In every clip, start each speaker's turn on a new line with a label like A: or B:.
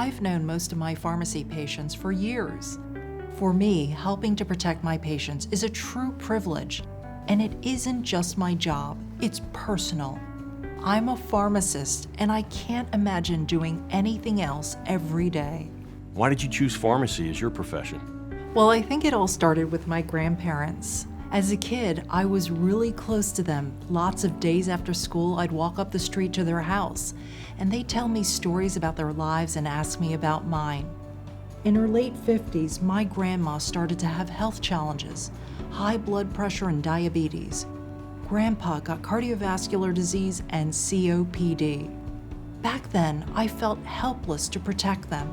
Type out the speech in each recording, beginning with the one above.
A: I've known most of my pharmacy patients for years. For me, helping to protect my patients is a true privilege, and it isn't just my job, it's personal. I'm a pharmacist, and I can't imagine doing anything else every day.
B: Why did you choose pharmacy as your profession?
A: Well, I think it all started with my grandparents. As a kid, I was really close to them. Lots of days after school, I'd walk up the street to their house, and they'd tell me stories about their lives and ask me about mine. In her late 50s, my grandma started to have health challenges, high blood pressure and diabetes. Grandpa got cardiovascular disease and COPD. Back then, I felt helpless to protect them.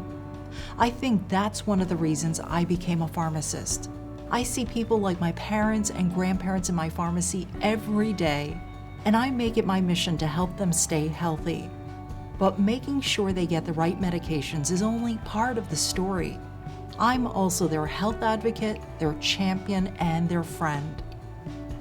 A: I think that's one of the reasons I became a pharmacist. I see people like my parents and grandparents in my pharmacy every day, and I make it my mission to help them stay healthy. But making sure they get the right medications is only part of the story. I'm also their health advocate, their champion, and their friend.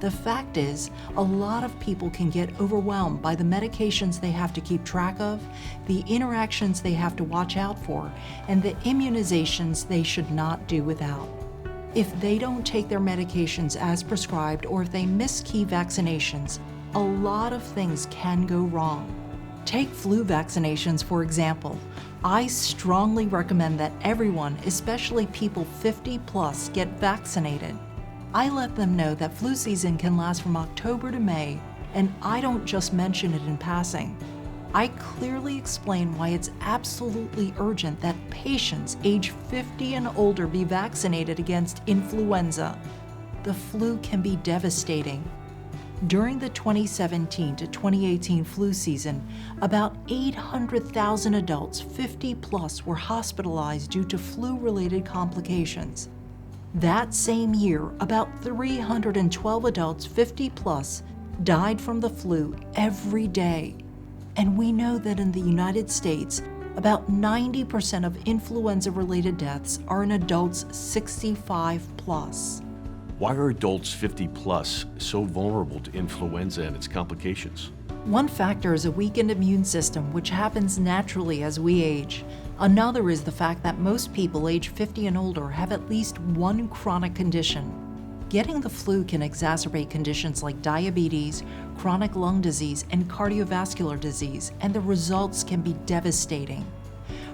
A: The fact is, a lot of people can get overwhelmed by the medications they have to keep track of, the interactions they have to watch out for, and the immunizations they should not do without. If they don't take their medications as prescribed, or if they miss key vaccinations, a lot of things can go wrong. Take flu vaccinations, for example. I strongly recommend that everyone, especially people 50 plus, get vaccinated. I let them know that flu season can last from October to May, and I don't just mention it in passing. I clearly explain why it's absolutely urgent that patients age 50 and older be vaccinated against influenza. The flu can be devastating. During the 2017 to 2018 flu season, about 800,000 adults 50 plus were hospitalized due to flu-related complications. That same year, about 312 adults 50 plus died from the flu every day. And we know that in the United States, about 90% of influenza-related deaths are in adults 65 plus.
B: Why are adults 50 plus so vulnerable to influenza and its complications?
A: One factor is a weakened immune system, which happens naturally as we age. Another is the fact that most people age 50 and older have at least one chronic condition. Getting the flu can exacerbate conditions like diabetes, chronic lung disease, and cardiovascular disease, and the results can be devastating.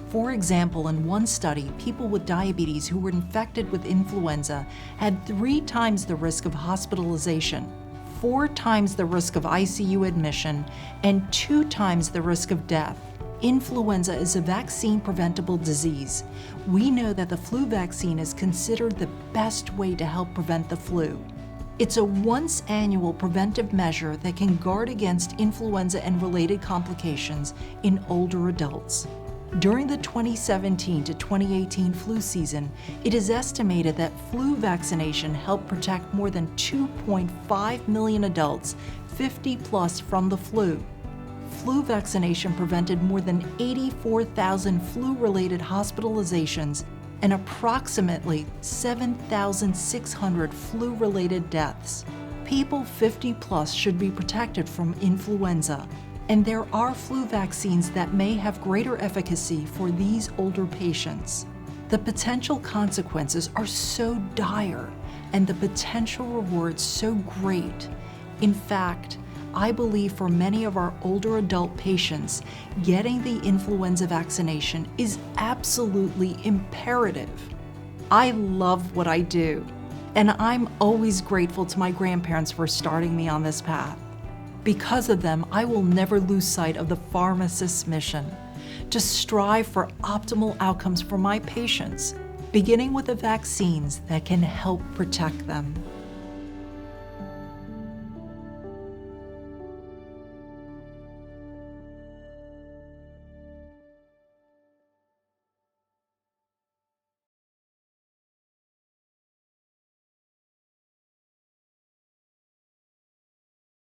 A: For example, in one study, people with diabetes who were infected with influenza had 3 times the risk of hospitalization, 4 times the risk of ICU admission, and 2 times the risk of death. Influenza is a vaccine-preventable disease. We know that the flu vaccine is considered the best way to help prevent the flu. It's a once-annual preventive measure that can guard against influenza and related complications in older adults. During the 2017 to 2018 flu season, it is estimated that flu vaccination helped protect more than 2.5 million adults 50 plus from the flu. Flu vaccination prevented more than 84,000 flu-related hospitalizations and approximately 7,600 flu-related deaths. People 50 plus should be protected from influenza, and there are flu vaccines that may have greater efficacy for these older patients. The potential consequences are so dire, and the potential rewards so great. In fact, I believe for many of our older adult patients, getting the influenza vaccination is absolutely imperative. I love what I do, and I'm always grateful to my grandparents for starting me on this path. Because of them, I will never lose sight of the pharmacist's mission, to strive for optimal outcomes for my patients, beginning with the vaccines that can help protect them.